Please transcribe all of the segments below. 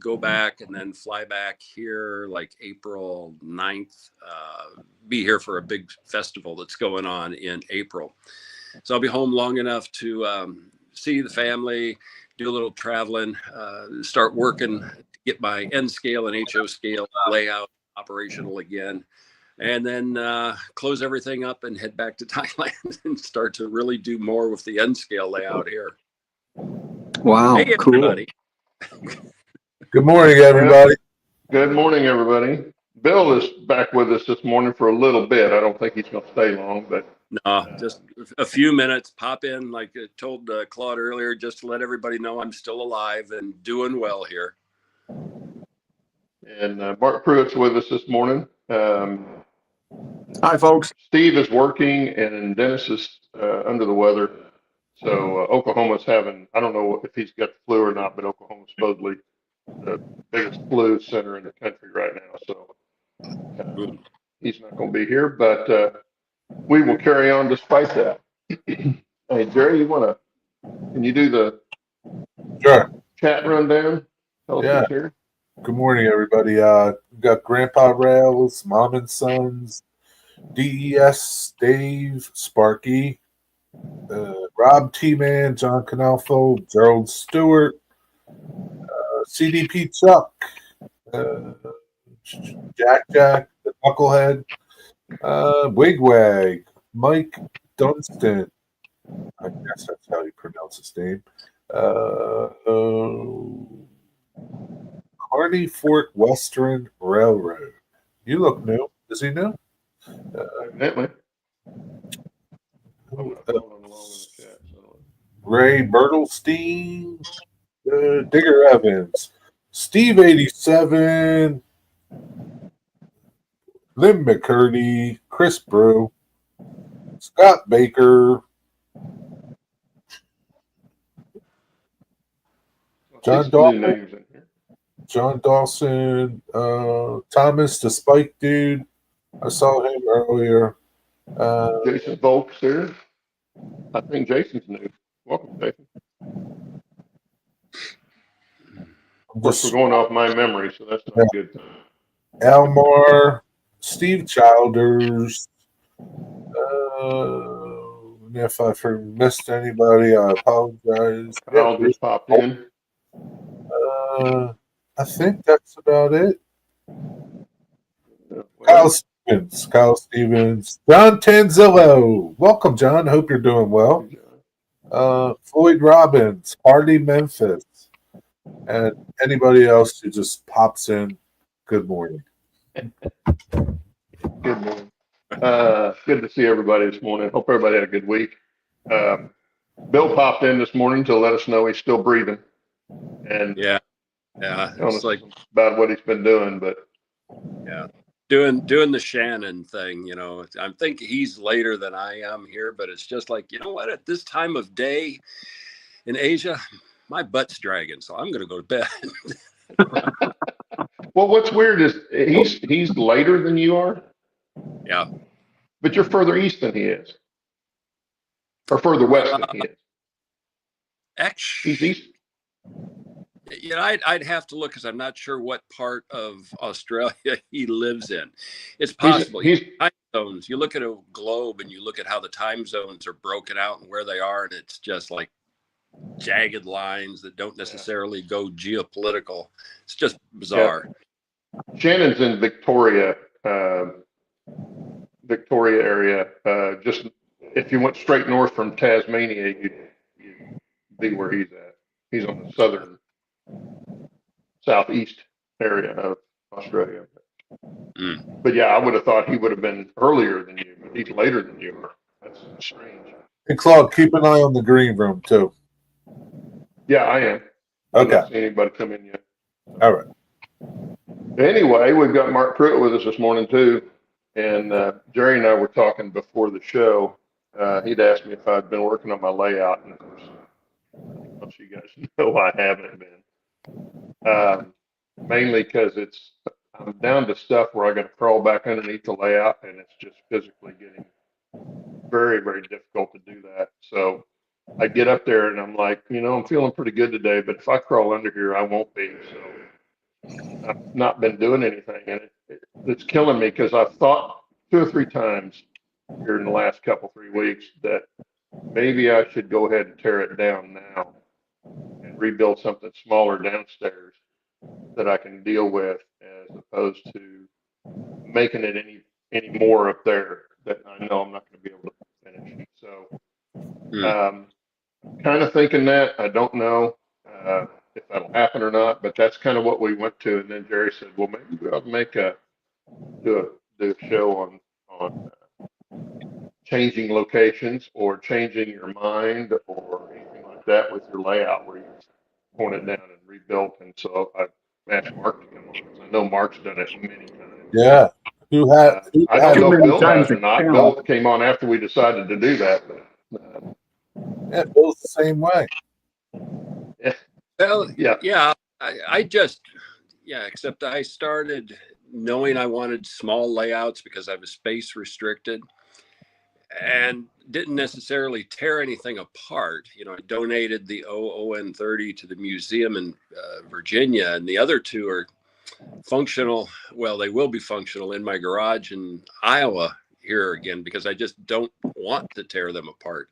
go back and then fly back here like April 9th. Be here for a big festival that's going on in April. So I'll be home long enough to see the family, do a little traveling, start working to get my N scale and HO scale layout operational again, and then close everything up and head back to Thailand and start to really do more with the N scale layout here. Wow, hey, cool. everybody. Good morning, everybody. Good morning, everybody. Bill is back with us this morning for a little bit. I don't think he's going to stay long, but No, just a few minutes. Pop in, like I told Claude earlier, just to let everybody know I'm still alive and doing well here. and Mark Pruitt's with us this morning. Hi, folks. Steve is working, and Dennis is under the weather. So Oklahoma's having, I don't know if he's got the flu or not, but Oklahoma's supposedly the biggest flu center in the country right now. So he's not going to be here, but we will carry on despite that. Hey, Jerry, can you do the chat rundown? Tell us who's here. Good morning, everybody. We've got Grandpa Rails, Mom and Sons, DES, Dave, Sparky, Rob T-Man, John Canalfo, Gerald Stewart, CDP Chuck, Jack, the Knucklehead, Wigwag, Mike Dunstan. I guess that's how you pronounce his name. Hardy Fort Western Railroad. You look new. Is he new? Evidently. Ray Bertelstein, Digger Evans, Steve 87, Lynn McCurdy, Chris Brew, Scott Baker, John Dawson, Thomas the Spike Dude. I saw him earlier. Jason Volk's here. I think Jason's new. Welcome, Jason. Of course, we're going off my memory, so that's not good. Almar, Steve Childers. If I've missed anybody, I apologize. Kyle just popped in. I think that's about it. Kyle Stevens, John Tanzillo. Welcome, John. Hope you're doing well. Floyd Robbins, Hardy Memphis, and anybody else who just pops in. Good morning. Good morning. Good to see everybody this morning. Hope everybody had a good week. Bill popped in this morning to let us know he's still breathing, and it's like about what he's been doing, but doing the Shannon thing. I think he's later than I am here, but it's just like, you know what? At this time of day in Asia, my butt's dragging, so I'm going to go to bed. Well, what's weird is he's later than you are. Yeah. But you're further east than he is. Or further west than he is. Actually, he's east. I'd have to look because I'm not sure what part of Australia he lives in. It's possible. Time zones. You look at a globe and you look at how the time zones are broken out and where they are, and it's just like jagged lines that don't necessarily go geopolitical. It's just bizarre. Yeah. Shannon's in Victoria area. Just if you went straight north from Tasmania, you'd be where he's at. He's on the southeast area of Australia. But yeah, I would have thought he would have been earlier than you, but he's later than you are. That's strange. Hey, Claude, keep an eye on the green room too. Yeah, I am. Okay. I haven't seen anybody come in yet. All right. Anyway, we've got Mark Pruitt with us this morning too. And Jerry and I were talking before the show. He'd asked me if I'd been working on my layout, and of course, most of you guys know I haven't been. Mainly because I'm down to stuff where I got to crawl back underneath the layout, and it's just physically getting very, very difficult to do that. So I get up there and I'm like, I'm feeling pretty good today, but if I crawl under here, I won't be. So I've not been doing anything, and it's killing me because I've thought 2 or 3 times here in the last 3 weeks that maybe I should go ahead and tear it down now and rebuild something smaller downstairs that I can deal with, as opposed to making it any more up there that I know I'm not going to be able to finish. So, kind of thinking that. I don't know if that'll happen or not, but that's kind of what we went to. And then Jerry said, "Well, maybe we ought to do a show on changing locations or changing your mind or anything like that with your layout, where you torn it down and rebuilt." And so I asked Mark to come on, because I know Mark's done it many times. Yeah. I don't know if many Bill times has or not. Bill came on after we decided to do that. But, Yeah, Bill's the same way. Well, yeah. I just, except I started knowing I wanted small layouts because I was space restricted, and didn't necessarily tear anything apart. I donated the ON30 to the museum in Virginia, and the other 2 are functional. Well, they will be functional in my garage in Iowa here again, because I just don't want to tear them apart.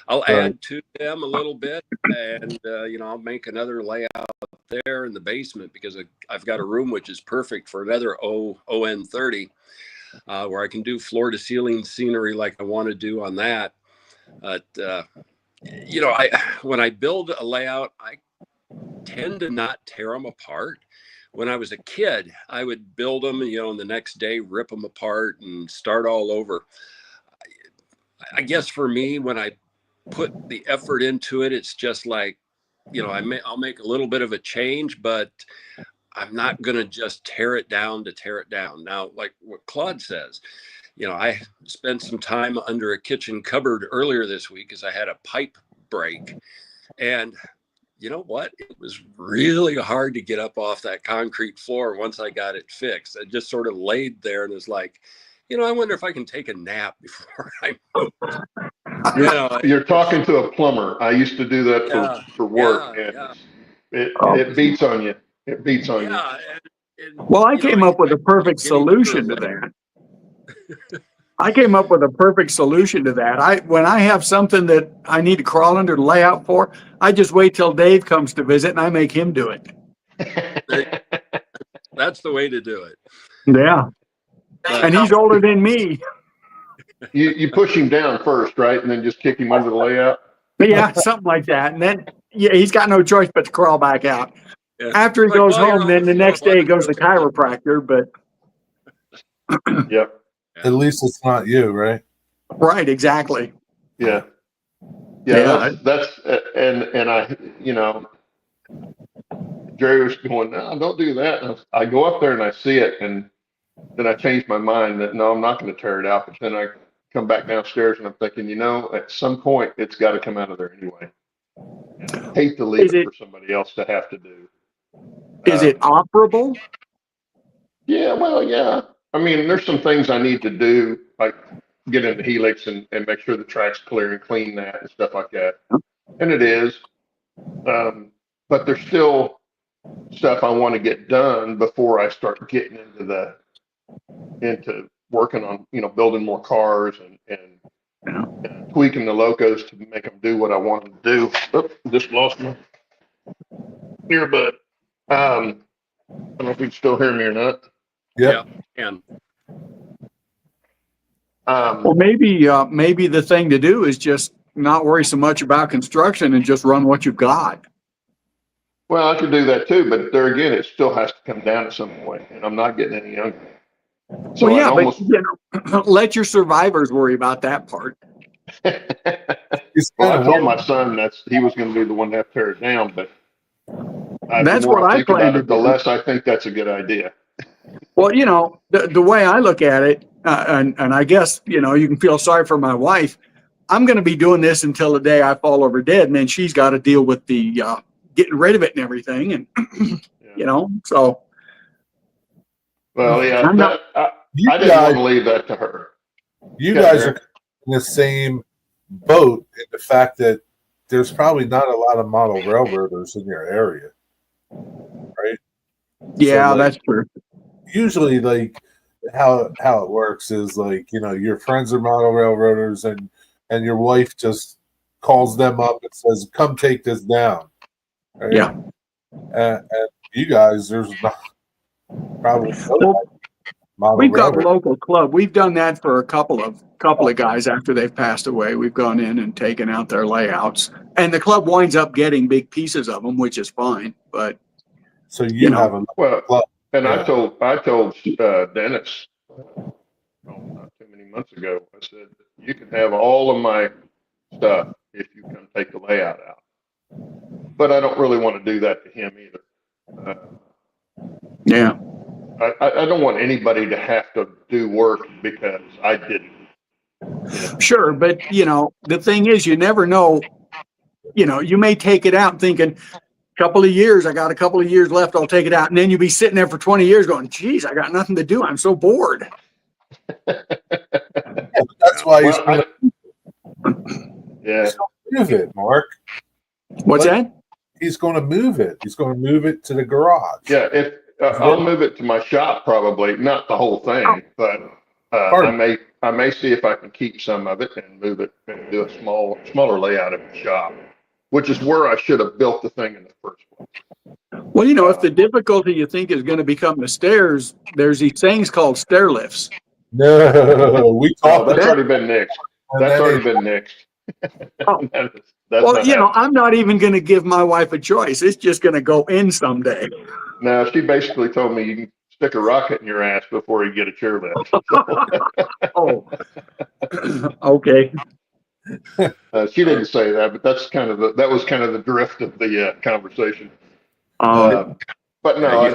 I'll add to them a little bit, and I'll make another layout there in the basement, because I've got a room which is perfect for another ON30, where I can do floor to ceiling scenery like I want to do on that. But when I build a layout, I tend to not tear them apart. When I was a kid, I would build them, and the next day rip them apart and start all over. I guess for me, when I put the effort into it, it's just like, I'll make a little bit of a change, but I'm not going to just tear it down to tear it down. Now, like what Claude says, I spent some time under a kitchen cupboard earlier this week because I had a pipe break. And you know what? It was really hard to get up off that concrete floor once I got it fixed. I just sort of laid there and was like, I wonder if I can take a nap before I move. You're talking to a plumber. I used to do that for work, and it beats on you. It beats on you. Well, I came up with a perfect solution to that. When I have something that I need to crawl under the layout for, I just wait till Dave comes to visit and I make him do it. That's the way to do it. Yeah. And he's older than me. You push him down first, right? And then just kick him under the layout? Yeah, something like that. And then, he's got no choice but to crawl back out. Yeah. After he goes home, then the next day he goes to the chiropractor, but. Yep. At least it's not you, right? Right, exactly. Yeah. That's and I, Jerry was going, "No, don't do that." And I go up there and I see it, and then I change my mind that no, I'm not going to tear it out. But then I come back downstairs and I'm thinking, at some point it's got to come out of there anyway. And I hate to leave it for somebody else to have to do. Is it operable? Yeah, well, yeah. I mean, there's some things I need to do, like get into Helix and make sure the track's clear and clean that and stuff like that. And it is. But there's still stuff I want to get done before I start getting into working on, building more cars and tweaking the locos to make them do what I want them to do. Oops, just lost my earbud. I don't know if you can still hear me or not. Yeah. And well, maybe the thing to do is just not worry so much about construction and just run what you've got. Well, I could do that too, but there again, it still has to come down at some point, and I'm not getting any younger. So but let your survivors worry about that part. Well, I told my son he was going to be the one to have to tear it down, but that's what I plan to do. The less I think that's a good idea. Well, the way I look at it, and I guess, you can feel sorry for my wife. I'm going to be doing this until the day I fall over dead, and then she's got to deal with the getting rid of it and everything. And, so. Well, yeah, I didn't want to leave that to her. You guys are in the same boat in the fact that there's probably not a lot of model railroaders in your area, right? Yeah, like, that's true. usually like how it works is like, you know, your friends are model railroaders and your wife just calls them up and says, come take this down, right? Yeah. And you guys, there's not probably no Well, model we've got a railroad. local club. We've done that for a couple of guys after they've passed away. We've gone in and taken out their layouts, and the club winds up getting big pieces of them, which is fine. But So you you know, have a Well, club. and Yeah. I told Dennis, not too many months ago, I said, you can have all of my stuff if you come take the layout out. But I don't really want to do that to him either. yeah. I don't want anybody to have to do work because I didn't. You know? Sure, but the thing is, you never know. You may take it out thinking, couple of years, I got a couple of years left, I'll take it out. And then you'll be sitting there for 20 years going, geez, I got nothing to do. I'm so bored. That's why he's Well, going yeah. to move it, Mark. What's that? He's going to move it. He's going to move it to the garage. Yeah, if I'll move it to my shop, probably not the whole thing, but I may see if I can keep some of it and move it and do a smaller layout of the shop, which is where I should have built the thing in the first place. Well, if the difficulty you think is going to become the stairs, there's these things called stair lifts. No, we Oh, talked that's about already been nixed. That's already been nixed. Oh. That's Well, not happening. I'm not even going to give my wife a choice. It's just going to go in someday. No, she basically told me you can stick a rocket in your ass before you get a chairlift. Oh, okay. She didn't say that, but that was kind of the drift of the conversation. Um, But no,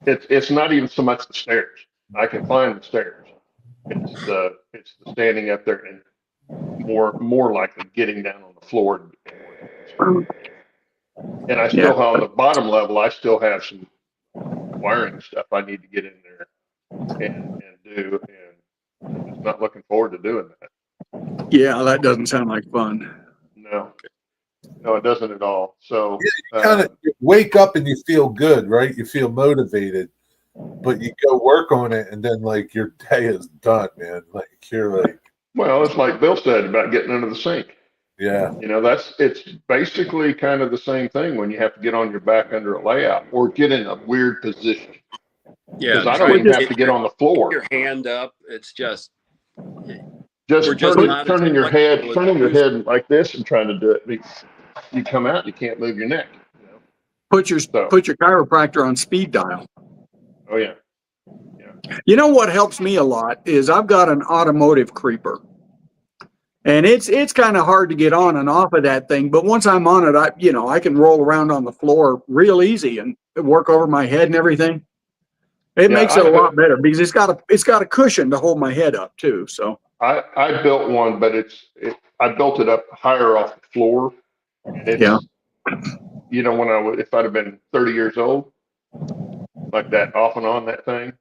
it's not even so much the stairs. I can climb the stairs. It's the standing up there and more likely getting down on the floor. And I still on the bottom level, I still have some wiring stuff I need to get in there and do, and I'm just not looking forward to doing that. Yeah, that doesn't sound like fun. No, it doesn't at all. So you kind of wake up and you feel good, right? You feel motivated, but you go work on it, and then like your day is done, man. Like you're like, well, it's like Bill said about getting under the sink. yeah. It's basically kind of the same thing when you have to get on your back under a layout or get in a weird position. Yeah, because I don't even have to get on the floor. Your hand up. It's just turning your head like this and trying to do it. You come out, you can't move your neck. Put your chiropractor on speed dial. Oh yeah. You know what helps me a lot is I've got an automotive creeper. And it's kind of hard to get on and off of that thing, but once I'm on it, I can roll around on the floor real easy and work over my head and everything. It makes it a lot better because it's got a cushion to hold my head up too. So I built one, but I built it up higher off the floor. And if I'd have been 30 years old, like that, off and on that thing.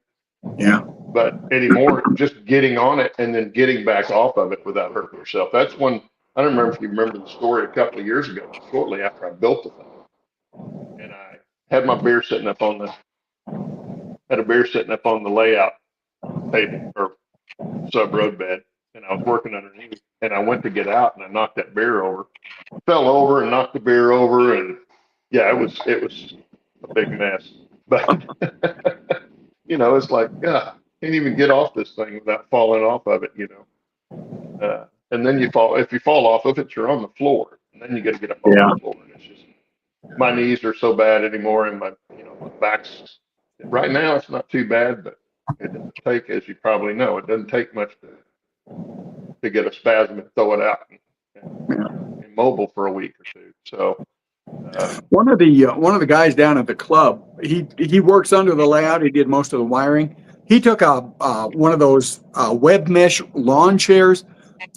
Yeah. But anymore, just getting on it and then getting back off of it without hurting yourself. That's when I don't remember if you remember the story a couple of years ago, shortly after I built the thing. And I had my beer sitting up on the layout table or sub road bed, and I was working underneath, and I went to get out and I knocked that beer over, fell over and knocked the beer over, and yeah, it was a big mess. But it's like, can't even get off this thing without falling off of it, and then if you fall off of it, you're on the floor, and then you got to get up off the floor. And it's just, my knees are so bad anymore, and my back's, right now it's not too bad, but it doesn't take, as you probably know, it doesn't take much to get a spasm and throw it out and immobile for a week or two. So one of the guys down at the club, he works under the layout. He did most of the wiring. He took one of those web mesh lawn chairs,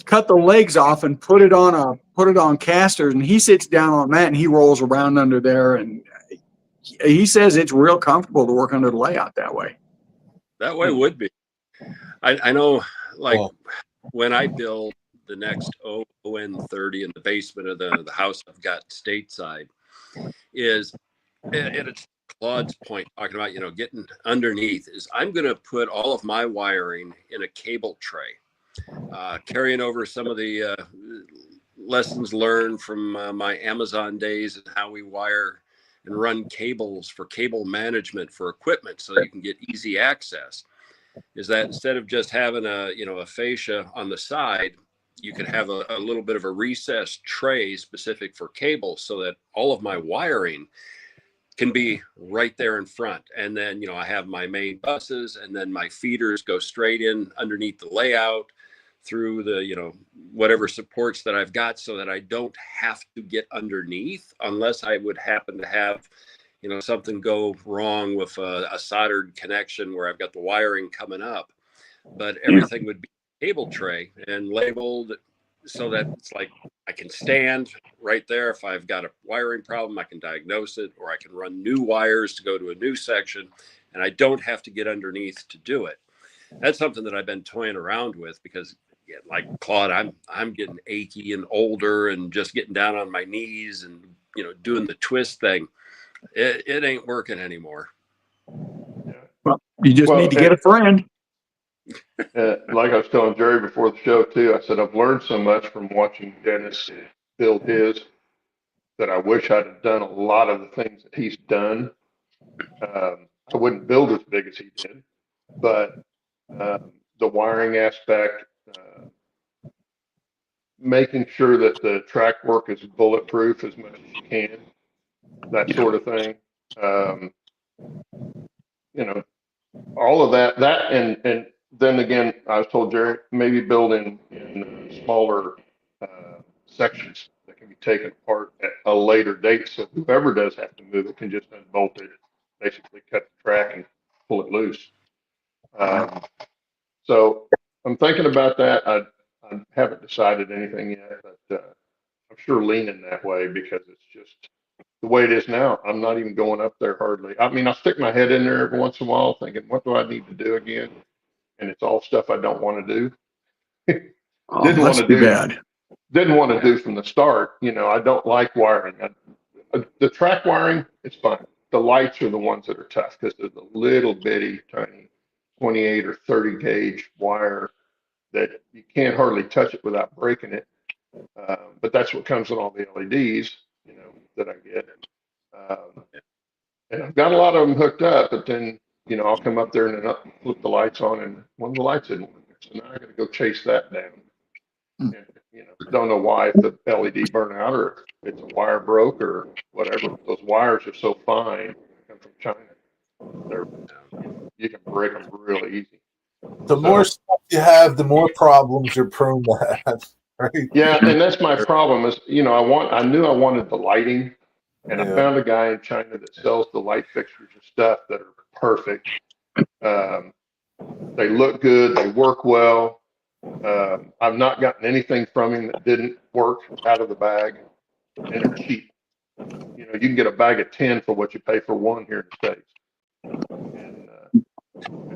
cut the legs off, and put it on casters. And he sits down on that and he rolls around under there. And he says it's real comfortable to work under the layout that way. That way would be. I know, like when I build the next ON30 in the basement of the house I've got stateside, is and it's Claude's point talking about, getting underneath is I'm going to put all of my wiring in a cable tray, carrying over some of the lessons learned from my Amazon days and how we wire and run cables for cable management for equipment so you can get easy access. Is that instead of just having a fascia on the side, you could have a little bit of a recessed tray specific for cables so that all of my wiring can be right there in front. And then, I have my main buses, and then my feeders go straight in underneath the layout through the, whatever supports that I've got, so that I don't have to get underneath unless I would happen to have, something go wrong with a soldered connection where I've got the wiring coming up. But everything would be cable tray and labeled so that it's like I can stand right there. If I've got a wiring problem, I can diagnose it, or I can run new wires to go to a new section, and I don't have to get underneath to do it. That's something that I've been toying around with because, like Claude, I'm getting achy and older, and just getting down on my knees and doing the twist thing. It ain't working anymore. Well, you just need to get a friend. Like I was telling Jerry before the show too, I said I've learned so much from watching Dennis build his that I wish I'd have done a lot of the things that he's done. I wouldn't build as big as he did, but the wiring aspect, making sure that the track work is bulletproof as much as you can, that sort of thing. All of that, and then again, I was told Jerry, maybe build in smaller sections that can be taken apart at a later date. So whoever does have to move it can just unbolt it, basically cut the track and pull it loose. So I'm thinking about that. I haven't decided anything yet, but I'm sure leaning that way because it's just the way it is now. I'm not even going up there hardly. I mean, I stick my head in there every once in a while thinking, what do I need to do again? And it's all stuff I don't want to do. Oh, that's too bad. Didn't want to do from the start. I don't like wiring. The track wiring, it's fine. The lights are the ones that are tough because they're the little bitty tiny 28 or 30 gauge wire that you can't hardly touch it without breaking it. But that's what comes with all the LEDs, that I get. And I've got a lot of them hooked up, but then, I'll come up there and then flip the lights on, and one of the lights isn't working. So now I got to go chase that down. And, don't know why, if the LED burn out or if it's a wire broke or whatever. Those wires are so fine, they come from China. You can break them really easy. The more stuff you have, the more problems you're prone to have. Right? Yeah, and that's my problem is, I knew I wanted the lighting, and I found a guy in China that sells the light fixtures and stuff that are perfect. They look good, they work well. I've not gotten anything from him that didn't work out of the bag, and they're cheap. You can get a bag of 10 for what you pay for one here in the States. And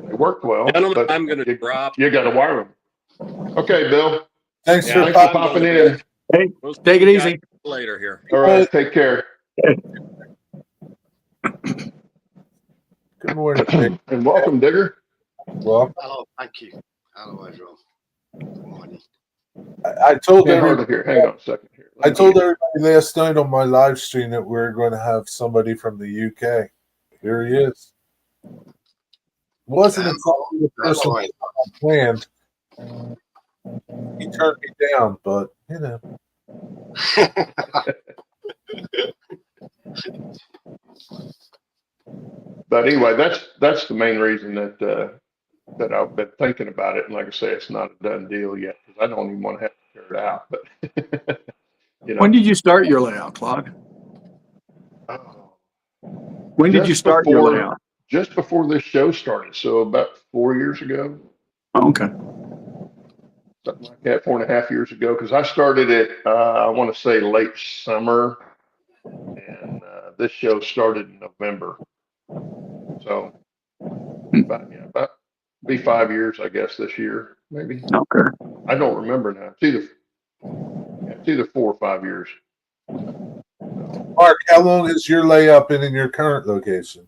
they worked well. Gentlemen, but I'm going to drop. You got to wire them. Okay, Bill. Thanks for Thanks for popping in. Hey, We'll take it easy. later here. All right, take care. Good morning, Dick. And welcome, Digger. Well, Hello, thank you. Hello, everyone. Good morning. I told Can't hardly everybody, hear. Hang on a second here. I told everybody last night on my live stream that we are going to have somebody from the UK. Here he is. Wasn't exactly the person Hello. I planned. He turned me down, but But anyway, that's the main reason that I've been thinking about it. And like I say, it's not a done deal yet because I don't even want to have to tear it out. But When did you start your layout, Claude? When did you start your layout? Just before this show started, so about 4 years ago. Okay. Something like that, 4.5 years ago, because I started it, I want to say late summer, and this show started in November. So about be 5 years, I guess, this year, maybe. Okay. I don't remember now. It's either 4 or 5 years. Mark, how long is your layup in your current location?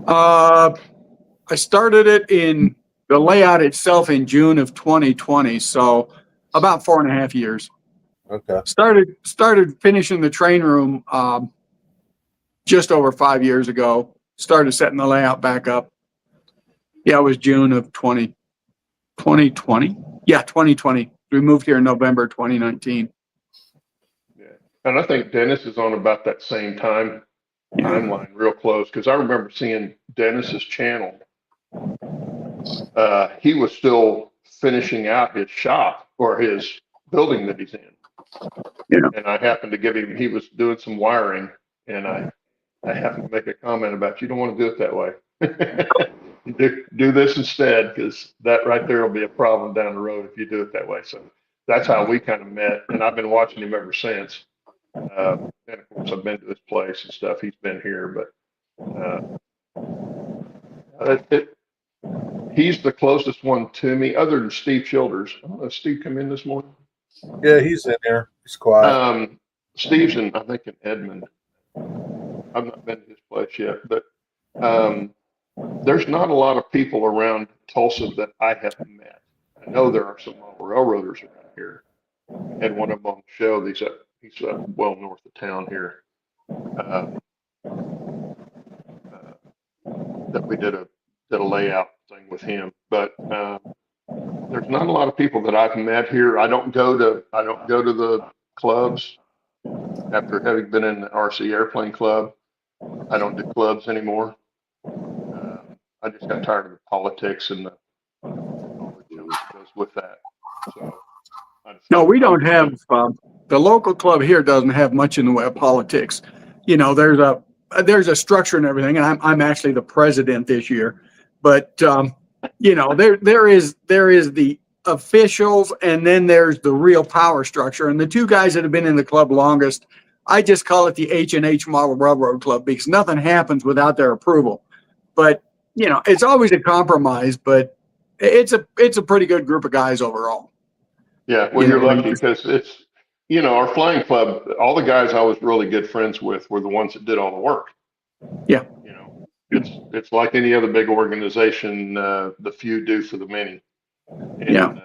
I started it in the layout itself in June of 2020, so about 4.5 years. Okay. Started finishing the train room just over 5 years ago. Started setting the layout back up. Yeah, it was June of 2020. Yeah, 2020. We moved here in November 2019. Yeah. And I think Dennis is on about that same timeline, real close, because I remember seeing Dennis's channel. He was still finishing out his shop or his building that he's in. Yeah. And I happened to give him, he was doing some wiring, and I happened to make a comment about, you don't want to do it that way. do this instead, because that right there will be a problem down the road if you do it that way. So that's how we kind of met, and I've been watching him ever since. And of course, I've been to his place and stuff. He's been here, but he's the closest one to me, other than Steve Childers. I don't know if Steve come in this morning. Yeah, he's in there. He's quiet. Steve's in, I think, in Edmond. I've not been to his place yet, but there's not a lot of people around Tulsa that I have met. I know there are some railroaders around here. Had one of them on the show. He's up well north of town here. That we did a layout thing with him, but there's not a lot of people that I've met here. I don't go to the clubs after having been in the RC Airplane Club. I don't do clubs anymore. I just got tired of the politics and the that goes with that. So No, we don't have the local club here doesn't have much in the way of politics. You know, there's a structure and everything, and I'm actually the president this year. But you know, there is the officials, and then there's the real power structure. And the two guys that have been in the club longest, I just call it the H&H Model Railroad Club, because nothing happens without their approval. But you know, it's always a compromise, but it's a pretty good group of guys overall. Yeah, well, you're lucky, because it's, you know, our flying club, all the guys I was really good friends with were the ones that did all the work. Yeah. You know, it's like any other big organization, the few do for the many. And, Yeah.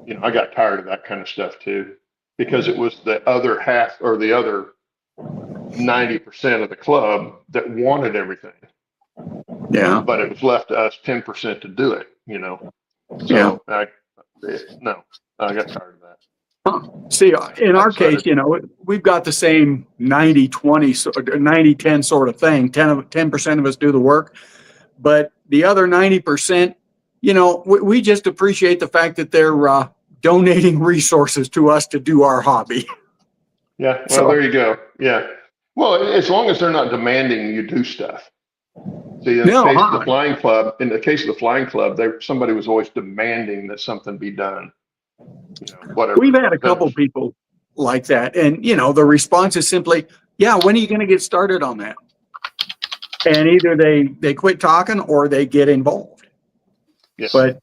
You know, I got tired of that kind of stuff too, because it was the other half, or the other 90% of the club that wanted everything. Yeah. But it was left to us 10% to do it, you know. So Yeah. I got tired of that. See, in our case, you know, we've got the same 90-20, 90-10 sort of thing. 10% of us do the work, but the other 90%, you know, we just appreciate the fact that they're donating resources to us to do our hobby. Yeah, well, there you go. Yeah. Well, as long as they're not demanding you do stuff. See, in the case of the flying club, somebody was always demanding that something be done. You know, whatever. We've had a couple people like that, and you know, the response is simply, "Yeah, when are you going to get started on that?" And either they quit talking or they get involved. Yes. But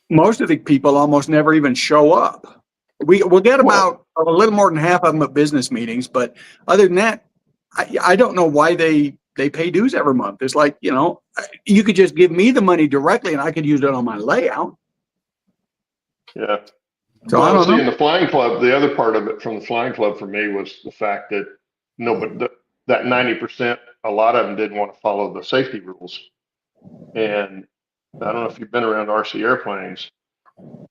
most of the people almost never even show up. We'll get about a little more than half of them at business meetings, but other than that, I don't know why they pay dues every month. It's like, you know, you could just give me the money directly and I could use it on my layout. Yeah. So well, I don't know. in the flying club, the other part of it from the flying club for me was the fact that that 90%, a lot of them didn't want to follow the safety rules. And I don't know if you've been around RC airplanes.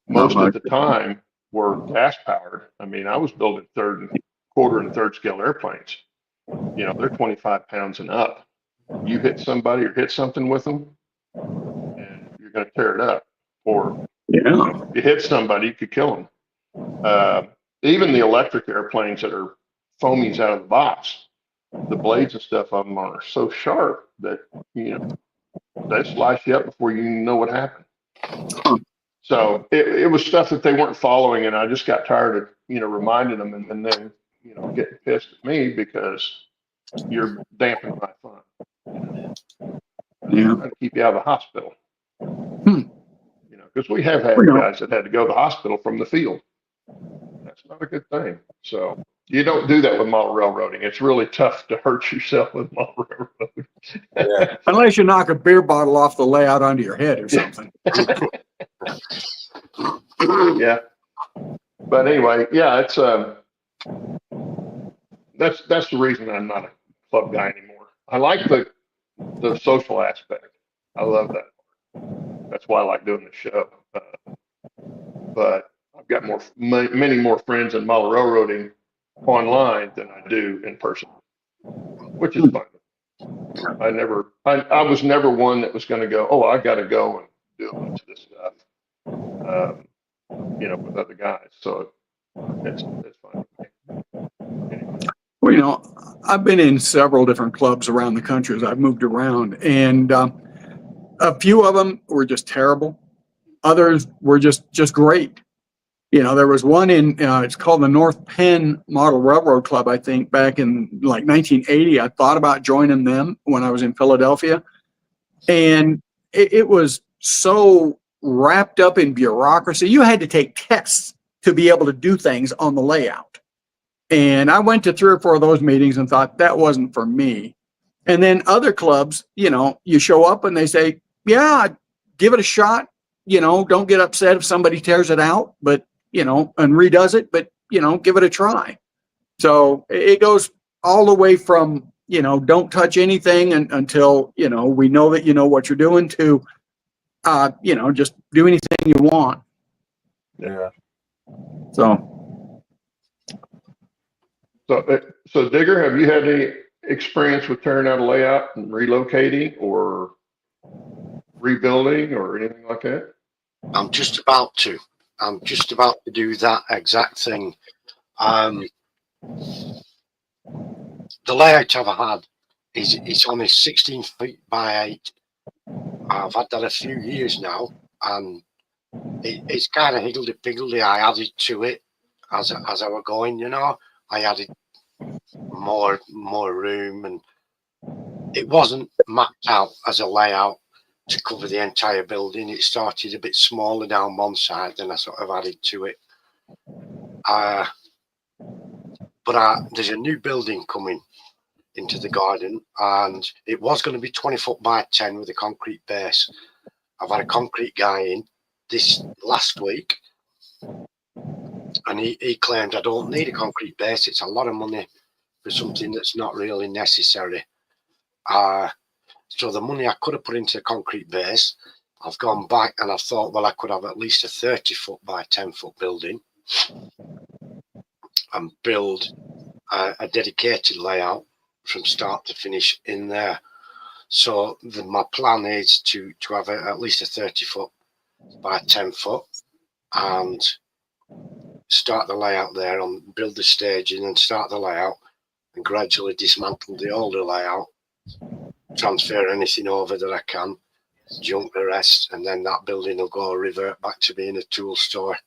Most of the time were gas powered. I mean, I was building quarter and third scale airplanes. You know, they're 25 pounds and up. You hit somebody or hit something with them, and you're going to tear it up. Or you know, if you hit somebody, you could kill them. Even the electric airplanes that are foamies out of the box, the blades and stuff of them are so sharp that, you know, they slice you up before you know what happened. So it was stuff that they weren't following, and I just got tired of, you know, reminding them, and then, you know, getting pissed at me because you're dampening my fun. You know? Trying to keep you out of the hospital. You know, because we have had guys that had to go to the hospital from the field. That's not a good thing. So You don't do that with model railroading. It's really tough to hurt yourself with model railroading. Yeah. Unless you knock a beer bottle off the layout onto your head or something. Yeah. But anyway, yeah, it's that's the reason I'm not a club guy anymore. I like the social aspect. I love that. That's why I like doing the show. But I've got many more friends in model railroading online than I do in person, which is fun. I was never one that was going to go, oh, I got to go and do a bunch of this stuff, with other guys. So it's fun. Anyway. Well, I've been in several different clubs around the country as I've moved around, and a few of them were just terrible. Others were just great. There was one it's called the North Penn Model Railroad Club, I think, back in like 1980. I thought about joining them when I was in Philadelphia. And it was so wrapped up in bureaucracy. You had to take tests to be able to do things on the layout. And I went to 3 or 4 of those meetings and thought that wasn't for me. And then other clubs, you show up and they say, yeah, give it a shot. Don't get upset if somebody tears it out, but and redoes it, but give it a try. So it goes all the way from, don't touch anything until, we know that you know what you're doing to, just do anything you want. Yeah. So Digger, have you had any experience with tearing out a layout and relocating or rebuilding or anything like that? I'm just about to do that exact thing. The layout I've had it's only 16 feet by 8. I've had that a few years now, and it's kind of higgledy-piggledy. I added to it as I were going, I added more room, and it wasn't mapped out as a layout to cover the entire building. It started a bit smaller down one side, then I sort of added to it. But there's a new building coming into the garden, and it was going to be 20 foot by 10 with a concrete base. I've had a concrete guy in this last week, and he claimed I don't need a concrete base. It's a lot of money for something that's not really necessary. So the money I could have put into the concrete base, I've gone back and I've thought, well, I could have at least a 30 foot by 10 foot building and build a dedicated layout from start to finish in there. So my plan is to have at least a 30 foot by 10 foot and start the layout there and build the staging and start the layout and gradually dismantle the older layout, transfer anything over that I can, junk the rest, and then that building will revert back to being a tool store,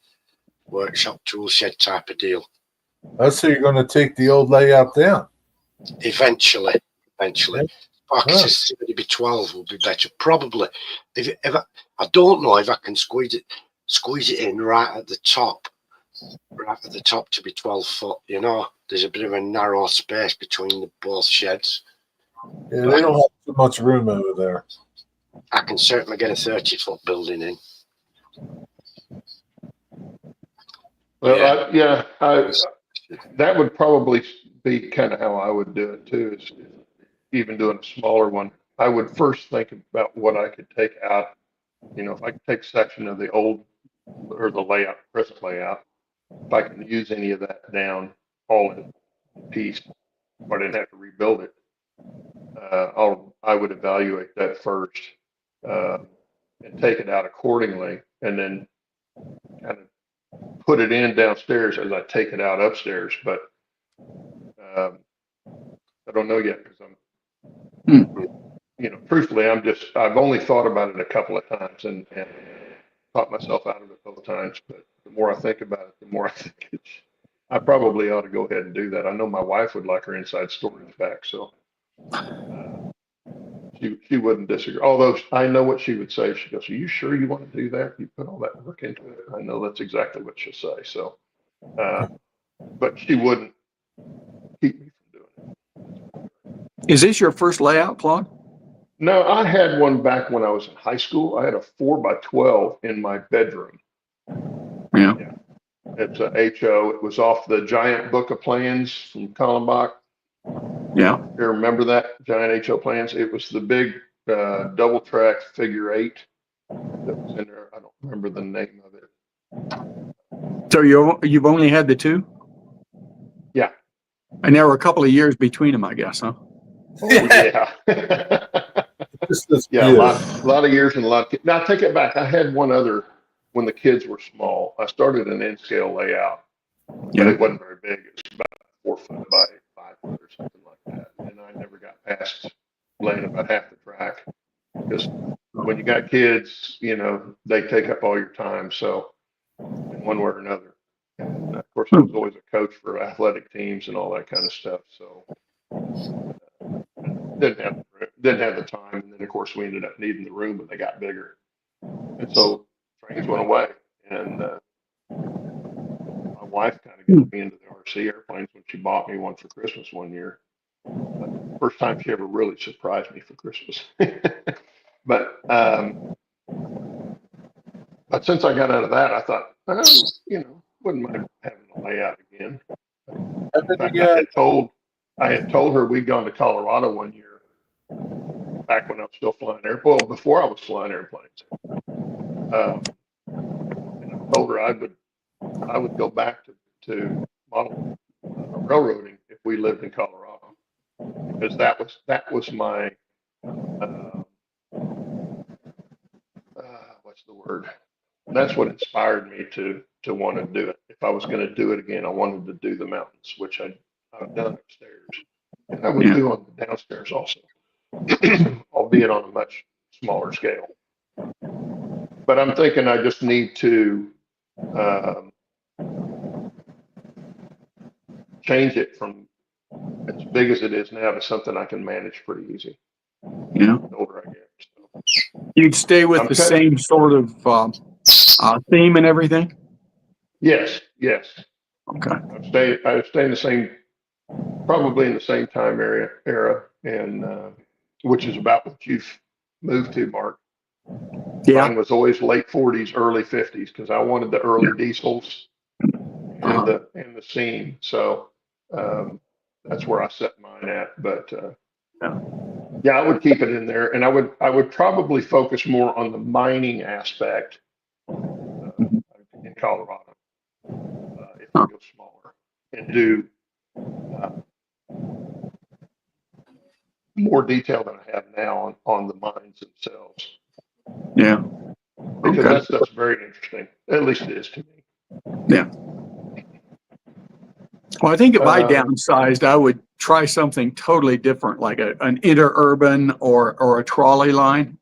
workshop, tool shed type of deal. So you're going to take the old layout down? Eventually. Pockets of 70 by 12 will be better. Probably. If I don't know if I can squeeze it in right at the top to be 12 foot. There's a bit of a narrow space between both sheds. Yeah, they don't have too much room over there. I can certainly get a 30 foot building in. Well, that would probably be kind of how I would do it too, is even doing a smaller one. I would first think about what I could take out. If I could take a section of the old or the layout, present layout, if I can use any of that down all in piece, or I didn't have to rebuild it, I would evaluate that first and take it out accordingly, and then kind of put it in downstairs as I take it out upstairs. But I don't know yet because truthfully, I've only thought about it a couple of times and taught myself out of it both times. But the more I think about it, the more I think I probably ought to go ahead and do that. I know my wife would like her inside storage back, so she wouldn't disagree. Although I know what she would say. She goes, "Are you sure you want to do that? You put all that work into it." I know that's exactly what she'll say. So, but she wouldn't Is this your first layout, Claude? No, I had one back when I was in high school. I had a 4x12 in my bedroom. Yeah. It's a HO. It was off the giant book of plans from Kallenbach. Yeah. You remember that giant HO plans? It was the big double track figure 8 that was in there. I don't remember the name of it. So you've only had the 2? Yeah. And there were a couple of years between them, I guess, huh? Oh, yeah. Yeah, a lot of years and a lot of kids. Now, I take it back. I had one other when the kids were small. I started an N-scale layout, but it wasn't very big. It was about 4 foot by 5 foot or something like that. And I never got past laying about half the track because when you got kids, you know, they take up all your time. So in one way or another. And of course, I was always a coach for athletic teams and all that kind of stuff. So didn't have the time. And then of course we ended up needing the room when they got bigger. And so trains went away. And my wife kind of got me into the RC airplanes when she bought me one for Christmas one year. But first time she ever really surprised me for Christmas. But since I got out of that, I thought, you know, wouldn't mind having a layout again. In fact, I had told her we'd gone to Colorado one year, back when I was still flying well, before I was flying airplanes. And I told her I would go back to model railroading if we lived in Colorado, because that was my what's the word? That's what inspired me to want to do it. If I was going to do it again, I wanted to do the mountains, which I've done upstairs, and I would do on the downstairs also, albeit on a much smaller scale. But I'm thinking I just need to change it from as big as it is now to something I can manage pretty easy. Yeah. The older I get. So. You'd stay with the same sort of theme and everything? Yes. Okay. I would stay in the same, probably in the same time era, and which is about what you've moved to, Mark. Yeah. Mine was always late 40s, early 50s, because I wanted the early diesels and the scene. So that's where I set mine at. But yeah, I would keep it in there, and I would probably focus more on the mining aspect in Colorado if we go smaller and do more detail than I have now on the mines themselves. Yeah. Because that stuff's very interesting. At least it is to me. Yeah. Well, I think if I downsized, I would try something totally different, like an interurban or a trolley line.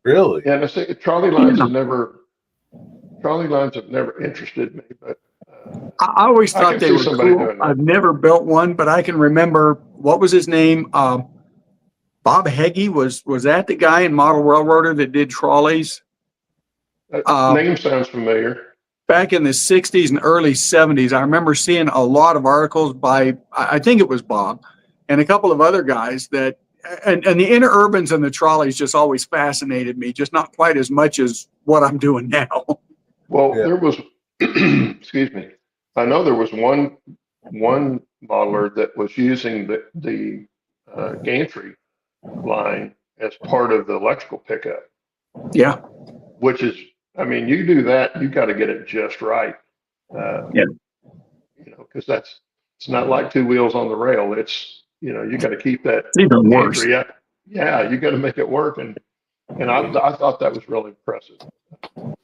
Really? Yeah, and I say trolley lines have never interested me, but I always thought they were cool. I've never built one, but I can remember, what was his name? Bob Heggie, was that the guy in Model Railroader that did trolleys? Name sounds familiar. Back in the 60s and early 70s, I remember seeing a lot of articles by, I think it was Bob, and a couple of other guys that, and the interurbans and the trolleys just always fascinated me, just not quite as much as what I'm doing now. Well, there was, excuse me, I know there was one modeler that was using the gantry line as part of the electrical pickup. Yeah. Which is, I mean, you do that, you got to get it just right. Yeah. You know, because it's not like two wheels on the rail. It's, you know, you got to keep that. It's even worse. Yeah, you got to make it work. And I thought that was really impressive. Well,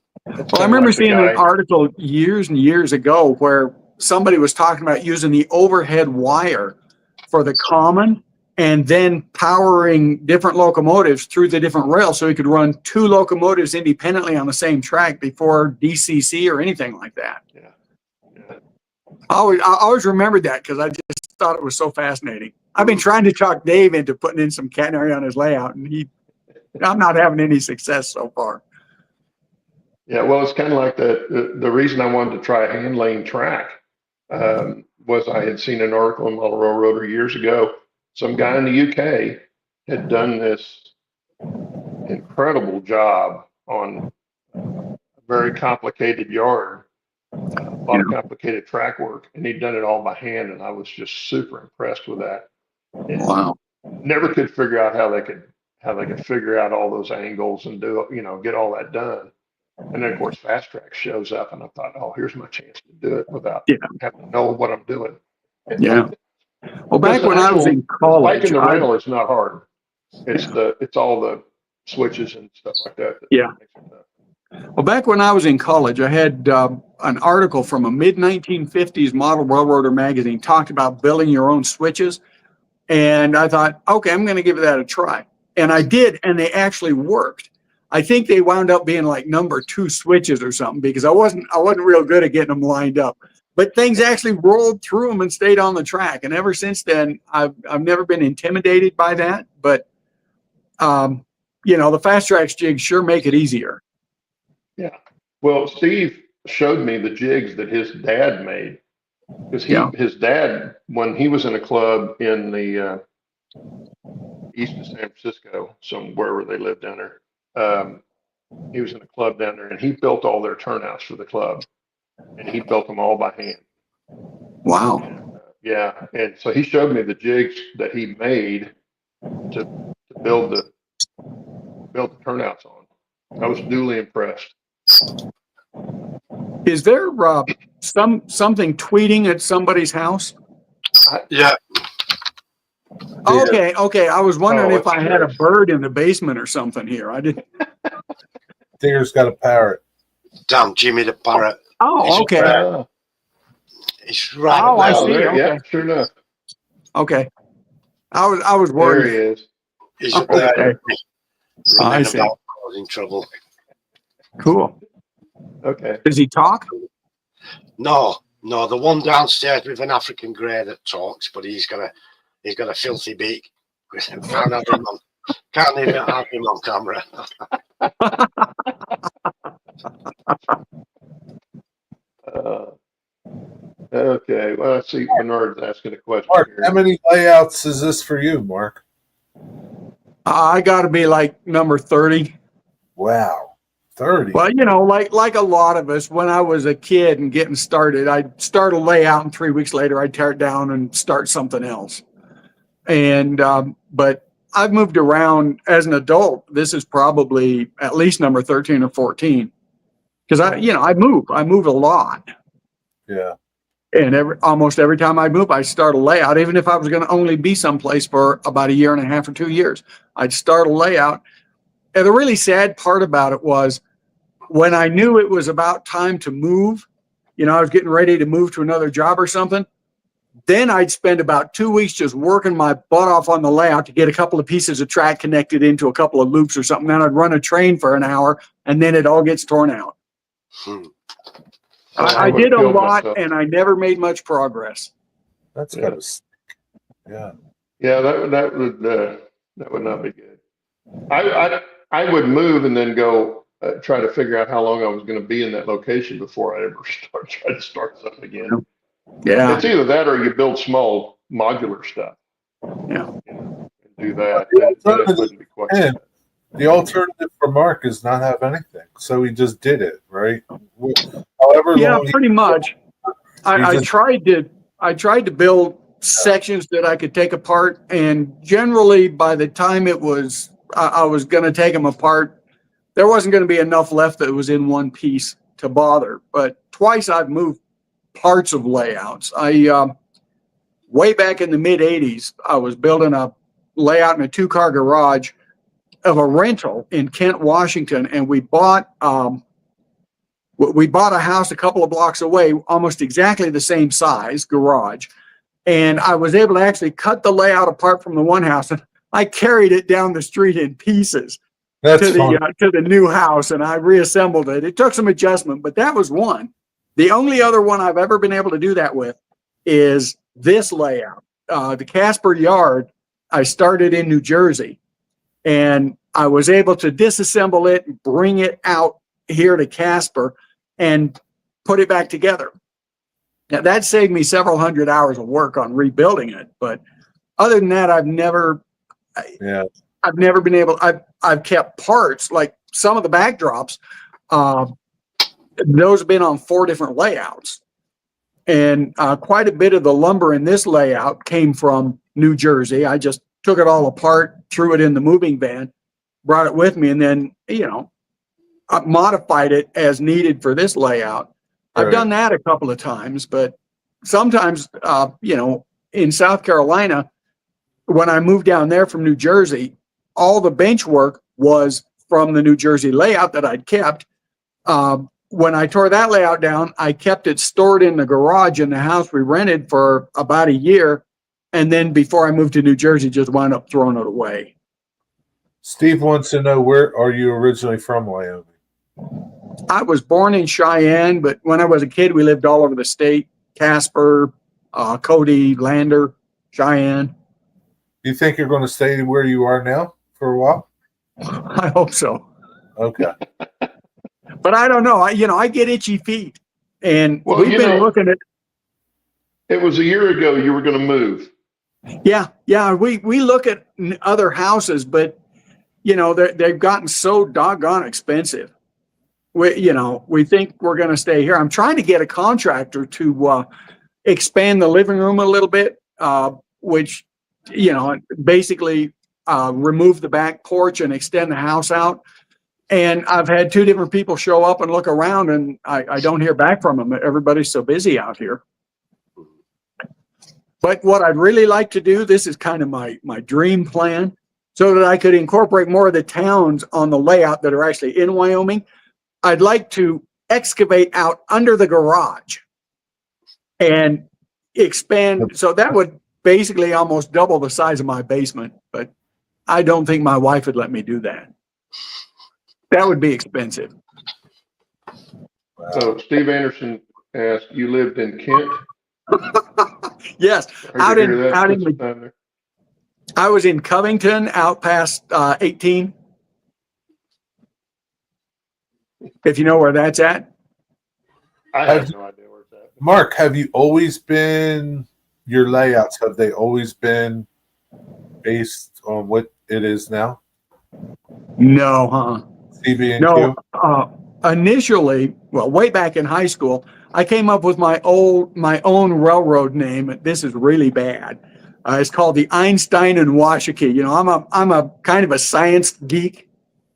I remember seeing an article years and years ago where somebody was talking about using the overhead wire for the common and then powering different locomotives through the different rails so he could run 2 locomotives independently on the same track before DCC or anything like that. Yeah. I always remembered that because I just thought it was so fascinating. I've been trying to talk Dave into putting in some catenary on his layout, and I'm not having any success so far. Yeah, well, it's kind of like the reason I wanted to try a hand lane track was I had seen an article in Model Railroader years ago some guy in the UK had done this incredible job on a very complicated yard, a lot of complicated track work, and he'd done it all by hand, and I was just super impressed with that. And Wow. never could figure out how they could figure out all those angles and do, get all that done. And then of course Fast Track shows up, and I thought, oh, here's my chance to do it without having to know what I'm doing. Yeah. Well, back Because the when I was in college, biking the rental is not hard. It's all the switches and stuff like that. Yeah. Makes it tough. Well, back when I was in college, I had an article from a mid-1950s model railroader magazine talked about building your own switches. And I thought, okay, I'm going to give that a try. And I did, and they actually worked. I think they wound up being like number 2 switches or something, because I wasn't real good at getting them lined up. But things actually rolled through them and stayed on the track. And ever since then, I've never been intimidated by that. But the Fast Tracks jigs sure make it easier. Yeah. Well, Steve showed me the jigs that his dad made, because his dad, when he was in a club in the east of San Francisco, somewhere where they lived down there, he was in a club down there, and he built all their turnouts for the club, and he built them all by hand. Wow. And, yeah, and so he showed me the jigs that he made to build the turnouts on. I was duly impressed. Is there something tweeting at somebody's house? Yeah. Okay. I was wondering if I had a serious. bird in the basement or something here. I didn't. Digger's got a parrot. Damn, Jimmy the parrot. Oh, okay. It's right Oh, I there. see. There, Okay. yeah, sure enough. Okay. I was There worried. he is. He's up Okay. there. I see. About causing trouble. Cool. Okay. Does he talk? No, the one downstairs with an African grey that talks, but he's got a filthy beak. Can't have him on camera. Okay. Well, let's see. Bernard's asking a question Mark, here. how many layouts is this for you, Mark? I got to be like number 30. Wow, 30. Well, like a lot of us, when I was a kid and getting started, I'd start a layout, and 3 weeks later I'd tear it down and start something else. And but I've moved around as an adult. This is probably at least number 13 or 14, because I move a lot. Yeah. And almost every time I move, I start a layout. Even if I was going to only be someplace for about 1.5 years or 2 years, I'd start a layout. And the really sad part about it was when I knew it was about time to move, I was getting ready to move to another job or something, then I'd spend about 2 weeks just working my butt off on the layout to get a couple of pieces of track connected into a couple of loops or something. Then I'd run a train for an hour, and then it all gets torn out. I did a lot, and I never made much progress. That's got to stick. Yeah. Yeah, that would not be good. I would move and then go try to figure out how long I was going to be in that location before I ever try to start something again. Yeah. It's either that or you build small modular stuff. Yeah. And do that. The That wouldn't be quite and bad. the alternative for Mark is not have anything. So he just did it, right? However Yeah, long pretty much. I just- tried to build sections that I could take apart, and generally by the time I was going to take them apart, there wasn't going to be enough left that was in one piece to bother. But twice I've moved parts of layouts. Way back in the mid 80s, I was building a layout in a 2-car garage of a rental in Kent, Washington, and we bought a house a couple of blocks away, almost exactly the same size garage. And I was able to actually cut the layout apart from the one house, and I carried it down the street in pieces to the new house, and I reassembled it. It took some adjustment, but that was one. The only other one I've ever been able to do that with is this layout. The Casper Yard, I started in New Jersey, and I was able to disassemble it and bring it out here to Casper and put it back together. Now, that saved me several hundred hours of work on rebuilding it, but other than that, I've never been able, I've kept parts, like some of the backdrops, those have been on 4 different layouts. And quite a bit of the lumber in this layout came from New Jersey. I just took it all apart, threw it in the moving van, brought it with me, and then, I modified it as needed for this layout. I've done that a couple of times, but sometimes, in South Carolina, when I moved down there from New Jersey, all the bench work was from the New Jersey layout that I'd kept. When I tore that layout down, I kept it stored in the garage in the house we rented for about a year. And then before I moved to New Jersey, just wound up throwing it away. Steve wants to know, where are you originally from, Wyoming? I was born in Cheyenne, but when I was a kid, we lived all over the state. Casper, Cody, Lander, Cheyenne. Do you think you're going to stay where you are now for a while? I hope so. Okay. But I don't know. I get itchy feet. And we've been looking at. It was a year ago you were going to move. Yeah. We look at other houses, but, they've gotten so doggone expensive. We think we're going to stay here. I'm trying to get a contractor to expand the living room a little bit, which, basically remove the back porch and extend the house out. And I've had 2 different people show up and look around, and I don't hear back from them. Everybody's so busy out here. But what I'd really like to do, this is kind of my dream plan, so that I could incorporate more of the towns on the layout that are actually in Wyoming. I'd like to excavate out under the garage and expand. So that would basically almost double the size of my basement, but I don't think my wife would let me do that. That would be expensive. So Steve Anderson asked, you lived in Kent? Yes. I was in Covington, out past 18. If you know where that's at. I have no idea where it's at. Mark, have you always been, your layouts, have they always been based on what it is now? No, CB&Q? No, initially, way back in high school, I came up with my own railroad name. This is really bad. It's called the Einstein and Washakie. I'm a kind of a science geek,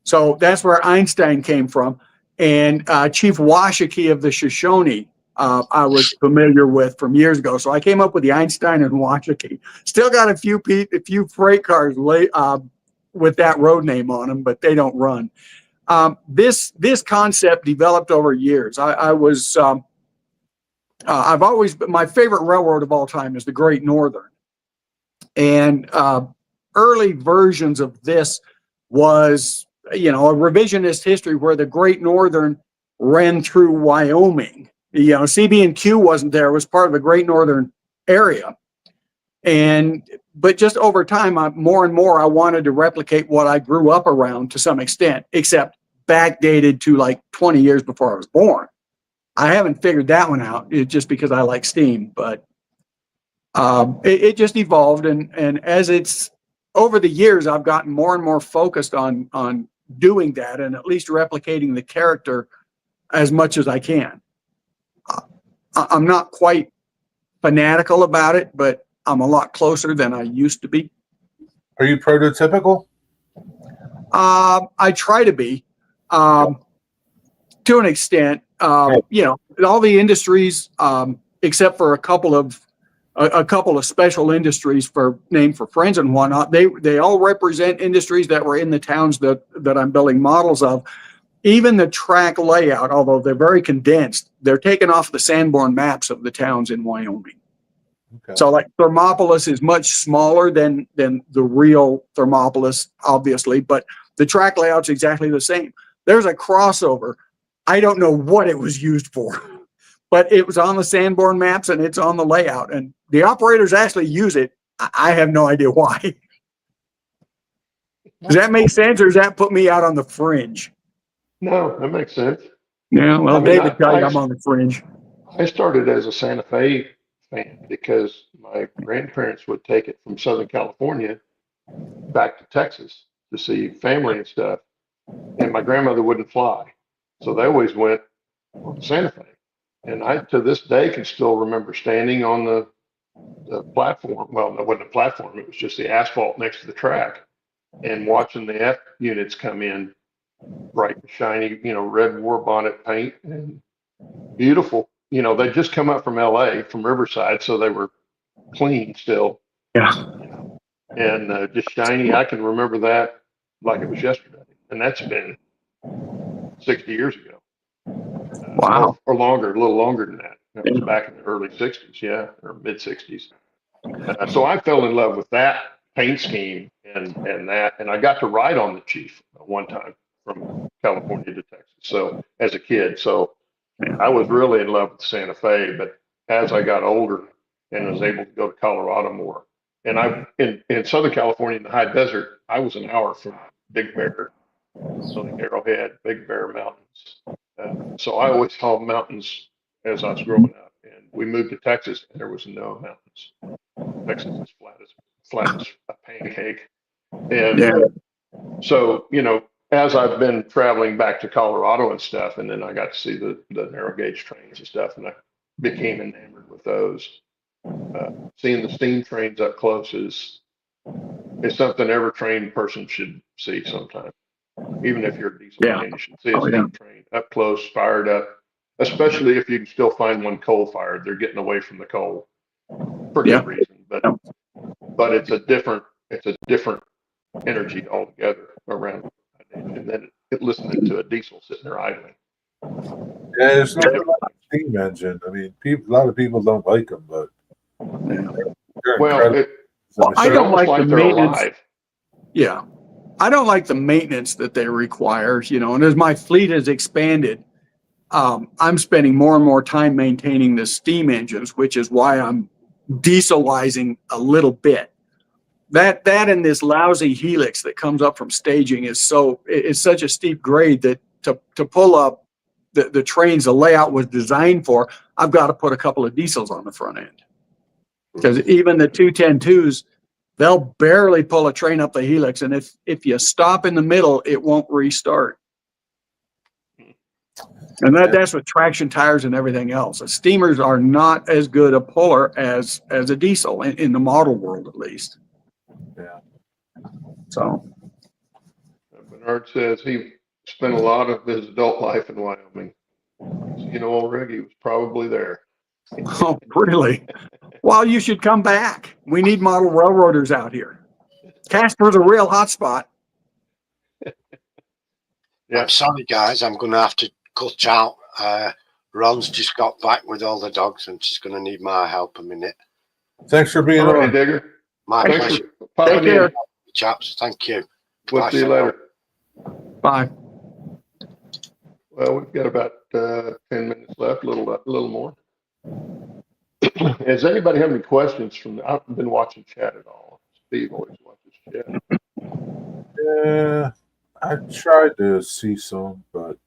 so that's where Einstein came from. And Chief Washakie of the Shoshone, I was familiar with from years ago. So I came up with the Einstein and Washakie. Still got a few freight cars with that road name on them, but they don't run. This concept developed over years. I've always, my favorite railroad of all time is the Great Northern. And early versions of this was, a revisionist history where the Great Northern ran through Wyoming. CB&Q wasn't there. It was part of the Great Northern area. But just over time, more and more, I wanted to replicate what I grew up around to some extent, except backdated to like 20 years before I was born. I haven't figured that one out. It's just because I like steam, but it just evolved. And as it's over the years, I've gotten more and more focused on doing that and at least replicating the character as much as I can. I'm not quite fanatical about it, but I'm a lot closer than I used to be. Are you prototypical? I try to be, to an extent. All the industries, except for a couple of special industries named for friends and whatnot, they all represent industries that were in the towns that I'm building models of. Even the track layout, although they're very condensed, they're taken off the Sanborn maps of the towns in Wyoming. Okay. So like Thermopolis is much smaller than the real Thermopolis, obviously, but the track layout's exactly the same. There's a crossover. I don't know what it was used for, but it was on the Sanborn maps and it's on the layout, and the operators actually use it. I have no idea why. Does that make sense, or does that put me out on the fringe? No, that makes sense. Yeah, well, David tell you I'm on the fringe. I started as a Santa Fe fan because my grandparents would take it from Southern California back to Texas to see family and stuff. And my grandmother wouldn't fly. So they always went on Santa Fe. And I, to this day, can still remember standing on the platform. Well, it wasn't a platform. It was just the asphalt next to the track and watching the F units come in, bright and shiny, red war bonnet paint and beautiful. They'd just come up from LA, from Riverside. So they were clean still. Yeah. And just shiny. I can remember that like it was yesterday. And that's been 60 years ago. Wow. Or longer, a little longer than that. That was back in the early 60s, yeah, or mid 60s. So I fell in love with that paint scheme and that. And I got to ride on the Chief one time from California to Texas. So as a kid, so I was really in love with Santa Fe. But as I got older and was able to go to Colorado more, and I in Southern California in the high desert, I was an hour from Big Bear, Southern Arrowhead, Big Bear Mountains. So I always saw mountains as I was growing up. And we moved to Texas, and there was no mountains. Texas is flat as a pancake. And so, as I've been traveling back to Colorado and stuff, and then I got to see the narrow gauge trains and stuff, and I became enamored with those. Seeing the steam trains up close is something every trained person should see sometime. Even if you're a diesel man, you should see a steam train up close, fired up, especially if you can still find one coal fired. They're getting away from the coal for good reason, but it's a different energy altogether around and then listening to a diesel sitting there idling. Yeah, there's nothing like a steam engine. I mean, a lot of people don't like them, but I don't like the maintenance. Alive. Yeah. I don't like the maintenance that they require, and as my fleet has expanded, I'm spending more and more time maintaining the steam engines, which is why I'm dieselizing a little bit. That and this lousy helix that comes up from staging is such a steep grade that to pull up the trains the layout was designed for, I've got to put a couple of diesels on the front end. Because even the 210-2s, they'll barely pull a train up the helix, and if you stop in the middle, it won't restart. And that's with traction tires and everything else. The steamers are not as good a puller as a diesel in the model world, at least. Yeah. So Bernard says he spent a lot of his adult life in Wyoming. Old Reggie was probably there. Oh, really? Well, you should come back. We need model railroaders out here. Casper's a real hot spot. Yeah. I'm sorry, guys. I'm going to have to cut out. Ron's just got back with all the dogs, and she's going to need my help a minute. Thanks for being on, Digger. My pleasure. Take care, chaps. Thank you. We'll see you later. Bye. Well, we've got about 10 minutes left, a little more. Does anybody have any questions I haven't been watching chat at all. Steve always watches chat. Yeah, I tried to see some, but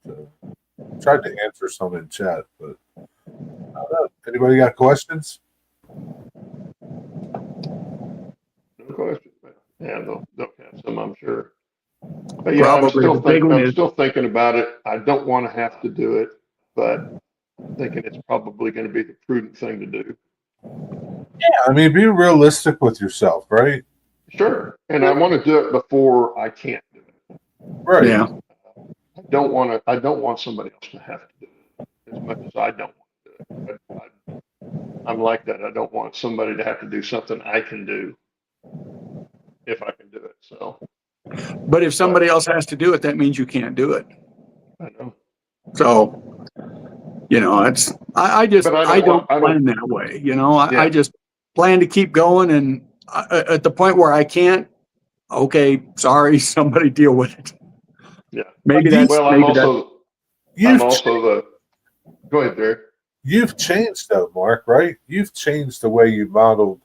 tried to answer some in chat, but I don't know. Anybody got questions? No questions. Yeah, they'll have some, I'm sure. But yeah, I'm still thinking about it. I don't want to have to do it, but I'm thinking it's probably going to be the prudent thing to do. Yeah, I mean, be realistic with yourself, right? Sure. And I want to do it before I can't do it. Right. Yeah. I don't want somebody else to have to do it as much as I don't want to do it. I'm like that. I don't want somebody to have to do something I can do if I can do it. So. But if somebody else has to do it, that means you can't do it. I know. So, I don't plan that way. I just plan to keep going, and at the point where I can't, okay, sorry, somebody deal with it. Yeah. Maybe that's. Well, I'm also the. Go ahead, Derek. You've changed though, Mark, right? You've changed the way you modeled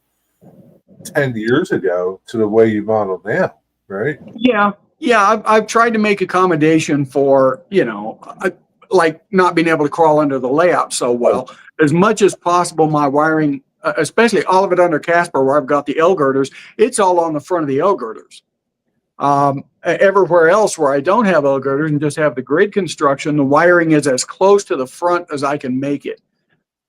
10 years ago to the way you model now, right? Yeah. I've tried to make accommodation for, like not being able to crawl under the layout so well. As much as possible, my wiring especially all of it under Casper where I've got the L girders, it's all on the front of the L girders. Everywhere else where I don't have L girders and just have the grid construction, the wiring is as close to the front as I can make it.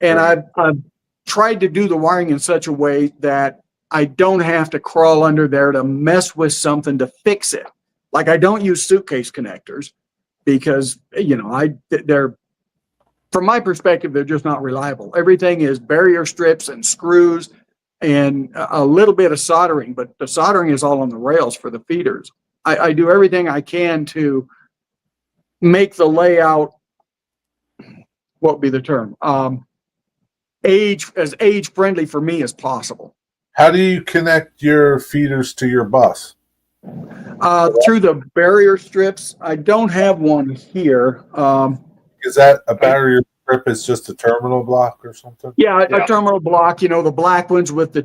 And Right. I've tried to do the wiring in such a way that I don't have to crawl under there to mess with something to fix it. Like I don't use suitcase connectors because, you know, they're, from my perspective, they're just not reliable. Everything is barrier strips and screws and a little bit of soldering, but the soldering is all on the rails for the feeders. I do everything I can to make the layout, what would be the term? Age friendly for me as possible. How do you connect your feeders to your bus? Through the barrier strips. I don't have one here. Is that a barrier strip? Is just a terminal block or something? Yeah, Yeah. a terminal block, you know, the black ones with the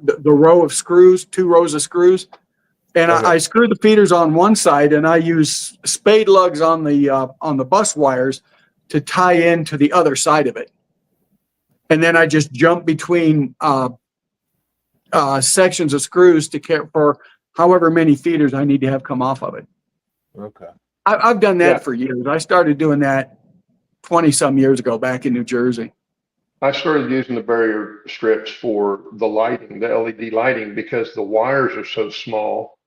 the row of screws, 2 rows of screws. And Okay. I screw the feeders on one side and I use spade lugs on the bus wires to tie into the other side of it. And then I just jump between sections of screws to care for however many feeders I need to have come off of it. Okay. I've done that Yeah. for years. I started doing that 20 some years ago back in New Jersey. I started using the barrier strips for the lighting, the LED lighting, because the wires are so small.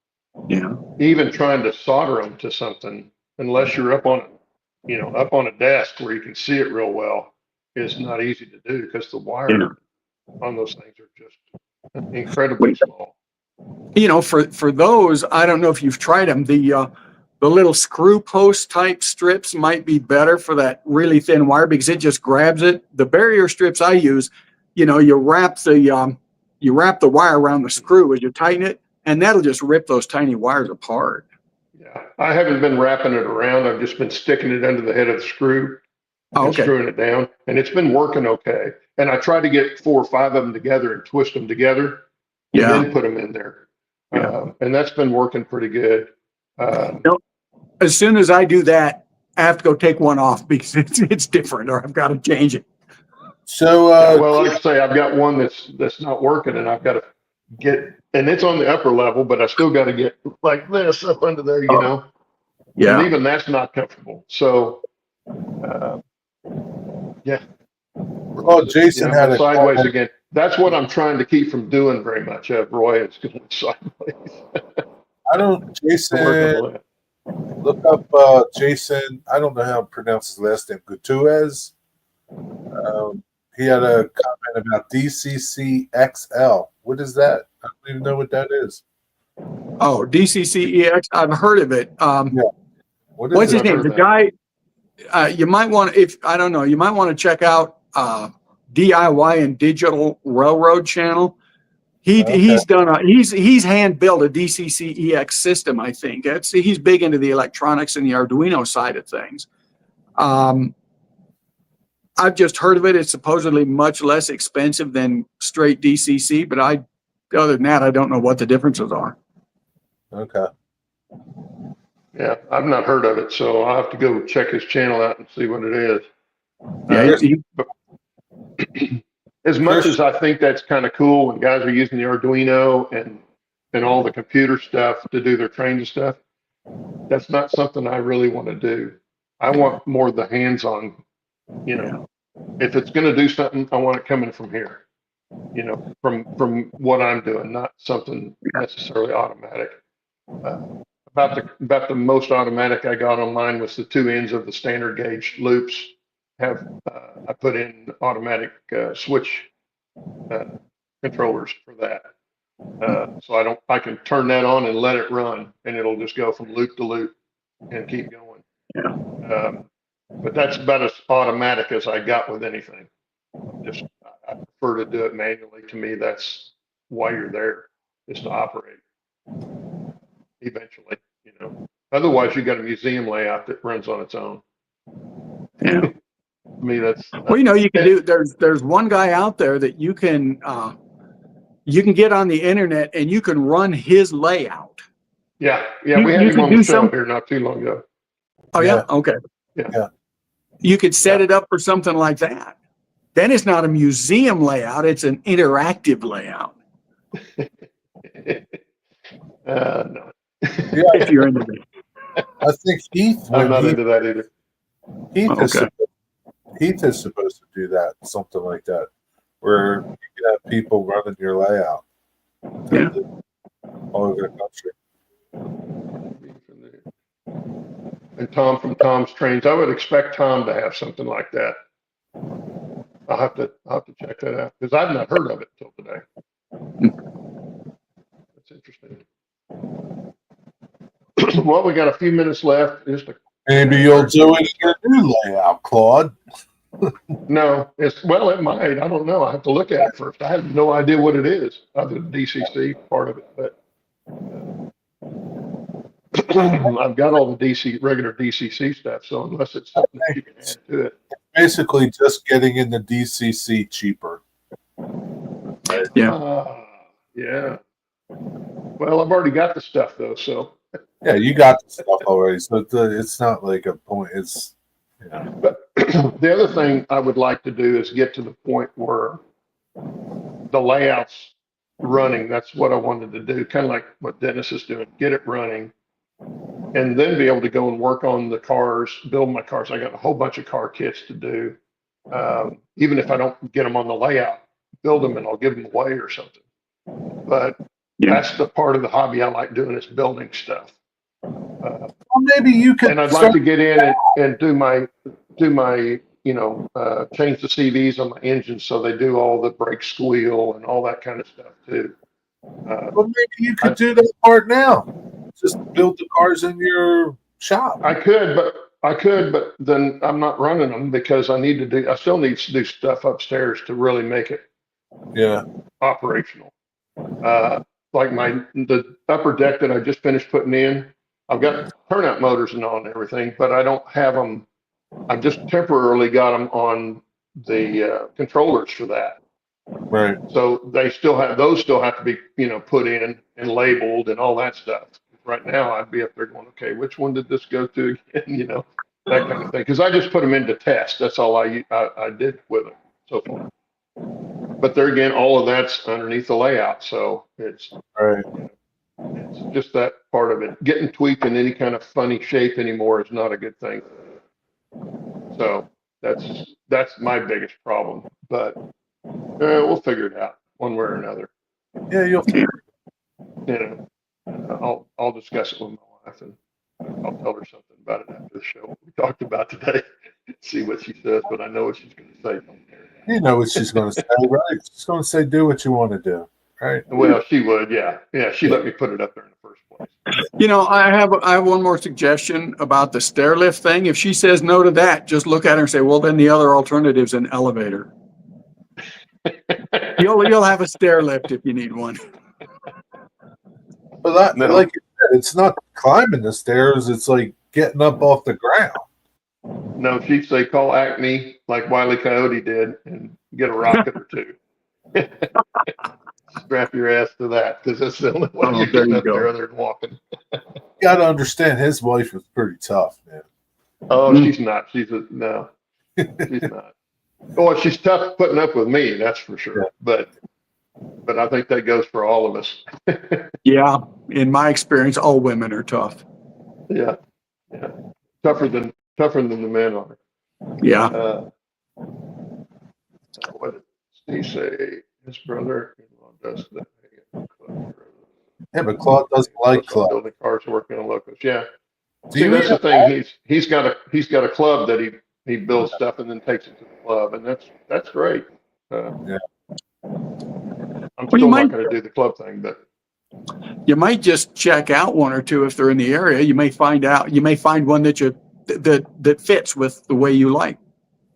Yeah. Even trying to solder them to something, unless you're up on, up on a desk where you can see it real well, is not easy to do because the wires on those things are just incredibly small. You know, for those, I don't know if you've tried them. The little screw post type strips might be better for that really thin wire because it just grabs it. The barrier strips I use, you know, you wrap the wire around the screw as you tighten it, and that'll just rip those tiny wires apart. Yeah, I haven't been wrapping it around. I've just been sticking it under the head of the screw and Okay. screwing it down, and it's been working okay. And I try to get 4 or 5 of them together and twist them together, and Yeah. then put them in there. Yeah. And that's been working pretty good. As soon as I do that, I have to go take one off because it's different, or I've got to change it. So, Well, like I say, I've got one that's not working, and I've got to get, and it's on the upper level, but I still got to get like this up under there, you know. Yeah. And even that's not comfortable. So, yeah. oh, Jason had a sideways comment. again. That's what I'm trying to keep from doing very much, Roy. It's going sideways. I don't, Jason, Working on that. look up Jason. I don't know how to pronounce his last name. Gutierrez. He had a comment about DCCXL. What is that? I don't even know what that is. Oh, DCCEX. I've heard of it. What is What's it? his name? The guy. You might want to, if I don't know, you might want to check out DIY and Digital Railroad channel. He's done he's hand built a DCCEX system. I think he's big into the electronics and the Arduino side of things. I've just heard of it. It's supposedly much less expensive than straight DCC, but other than that, I don't know what the differences are. Okay. Yeah, I've not heard of it, so I'll have to go check his channel out and see what it is. Yeah, As much as I think that's kind of cool when guys are using the Arduino and all the computer stuff to do their training stuff, that's not something I really want to do. I want more of the hands-on, if it's going to do something, I want it coming from here, from what I'm doing, not something necessarily automatic. About the most automatic I got on mine was the 2 ends of the standard gauge loops. I put in automatic switch controllers for that, so I can turn that on and let it run, and it'll just go from loop to loop and keep going. But that's about as automatic as I got with anything. I prefer to do it manually. To me, that's why you're there, is to operate. Eventually, otherwise you got a museum layout that runs on its own. Yeah. To me, that's well, you can do. There's one guy out there that you can get on the internet and you can run his layout. Yeah. We had him on the show here not too long ago. Oh yeah, okay. Yeah. You could set it up for something like that. then it's not a museum layout, it's an interactive layout. No. If you're into it. I think Heath, I'm not into that either. Heath, is Okay. Heath is supposed to do that, something like that, where you can have people running your layout Yeah. all over the country. And Tom from Tom's Trains, I would expect Tom to have something like that. I'll have to check that out because I've not heard of it till today. That's interesting. Well, we got a few minutes left. Maybe you'll do it in your new layout, Claude. No, well, it might. I don't know. I have to look at it first. I have no idea what it is, other than DCC part of it. But I've got all the regular DCC stuff. So unless it's something that you can add to it, Basically, just getting into DCC cheaper. Yeah. Yeah. Well, I've already got the stuff though, so. Yeah, you got the stuff already, so it's not like a point. It's But the other thing I would like to do is get to the point where the layout's running. That's what I wanted to do, kind of like what Dennis is doing, get it running, and then be able to go and work on the cars, build my cars. I got a whole bunch of car kits to do. Even if I don't get them on the layout, build them and I'll give them away or something. But that's the part of the hobby I like doing, is building stuff. well, maybe you could. And I'd like to get in and do my change the CVs on my engine so they do all the brake squeal and all that kind of stuff too. Well, maybe you could do that part now. Just build the cars in your shop. I could, but then I'm not running them because I still need to do stuff upstairs to really make it operational. Like the upper deck that I just finished putting in, I've got turnout motors and all and everything, but I don't have them. I've just temporarily got them on the controllers for that. Right. So those still have to be, put in and labeled and all that stuff. Right now I'd be up there going, okay, which one did this go to again? That kind of thing. Cause I just put them into test. That's all I did with them so far. But there again, all of that's underneath the layout. So it's just that part of it. Getting tweaked in any kind of funny shape anymore is not a good thing. So that's my biggest problem, but we'll figure it out one way or another. Yeah, you'll figure I'll discuss it with my wife and I'll tell her something about it after the show we talked about today. See what she says, but I know what she's going to say. You know what she's going to say, right? She's going to say, do what you want to do, right? Well, she would, yeah. She let me put it up there in the first place. I have one more suggestion about the stair lift thing. If she says no to that, just look at her and say, well, then the other alternative's an elevator. You'll have a stair lift if you need one. But like you said, it's not climbing the stairs. It's like getting up off the ground. No, she'd say call Acme like Wile E. Coyote did and get a rocket or two. Strap your ass to that because that's the only way you're getting up there other than walking. You got to understand, his wife was pretty tough, man. Oh, she's not. No, she's not. Oh, she's tough putting up with me, that's for sure. Yeah. But I think that goes for all of us. Yeah, in my experience, all women are tough. Yeah. Tougher than the men are. Yeah. What did Steve say? His brother-in-law does that. Yeah, but Claude doesn't like club. Building cars, working on locos. Yeah. See, that's the thing. He's got a club that he builds stuff and then takes it to the club, and that's great. I'm still not going to do the club thing, but you might just check out one or two if they're in the area. You may find one that fits with the way you like.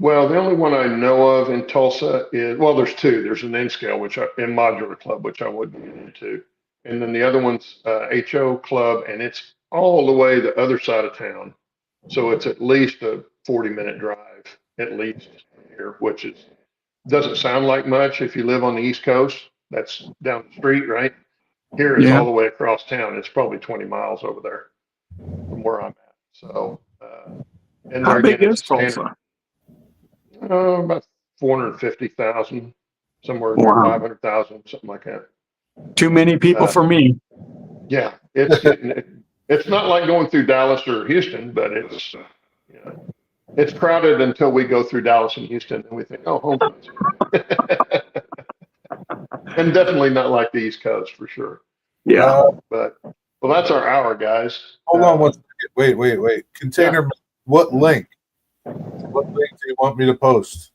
Well, the only one I know of in Tulsa is, there's two. There's an N-scale, in modular club, which I wouldn't get into. And then the other one's HO club, and it's all the way the other side of town. So it's at least a 40-minute drive, at least here, which doesn't sound like much if you live on the East Coast. That's down the street, right? Here it's all the way across town. It's probably 20 miles over there from where I'm at. So, and how big is Tulsa? About 450,000, somewhere Wow. 500,000, something like that. Too many people for me. Yeah, it's not like going through Dallas or Houston, but it's it's crowded until we go through Dallas and Houston, and we think, oh, home. And definitely not like the East Coast for sure. Yeah. But well, that's our hour, guys. Hold on one second. Wait. Container. Yeah. What link? What link do you want me to post?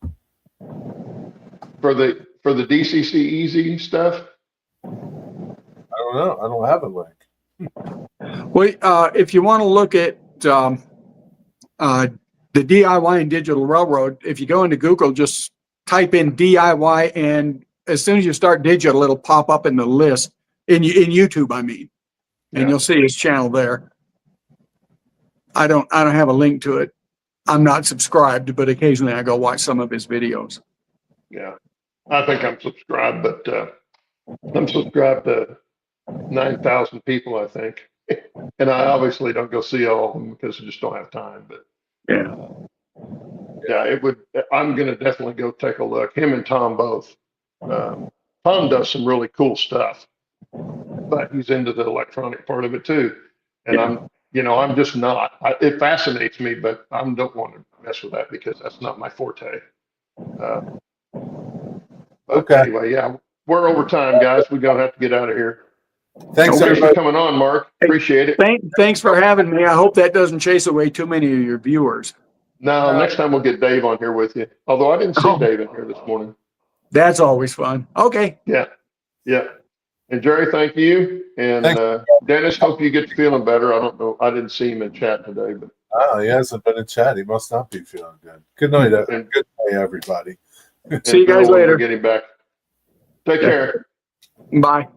For the DCC Easy stuff. I don't know. I don't have a link. Well, if you want to look at the DIY and Digital Railroad, if you go into Google, just type in DIY, and as soon as you start digital, it'll pop up in the list in YouTube. I mean, and you'll see his channel there. I don't have a link to it. I'm not subscribed, but occasionally I go watch some of his videos. Yeah, I think I'm subscribed, but I'm subscribed to 9,000 people, I think. And I obviously don't go see all of them because I just don't have time. But yeah, it would. I'm going to definitely go take a look. Him and Tom both. Tom does some really cool stuff, but he's into the electronic part of it too. And I'm just not. It fascinates me, but I don't want to mess with that because that's not my forte. Okay. Anyway, yeah, we're over time, guys. We're gonna have to get out of here. Thanks, Thanks for everybody. coming on, Mark. Appreciate it. Thanks for having me. I hope that doesn't chase away too many of your viewers. No, next time we'll get Dave on here with you. Although I didn't see Dave in here this morning. That's always fun. Okay. Yeah. And Jerry, thank you. And Dennis, hope you get feeling better. I don't know. I didn't see him in chat today, but He hasn't been in chat. He must not be feeling good. Good night, good day, everybody. See you guys later. Getting back. Take care. Bye.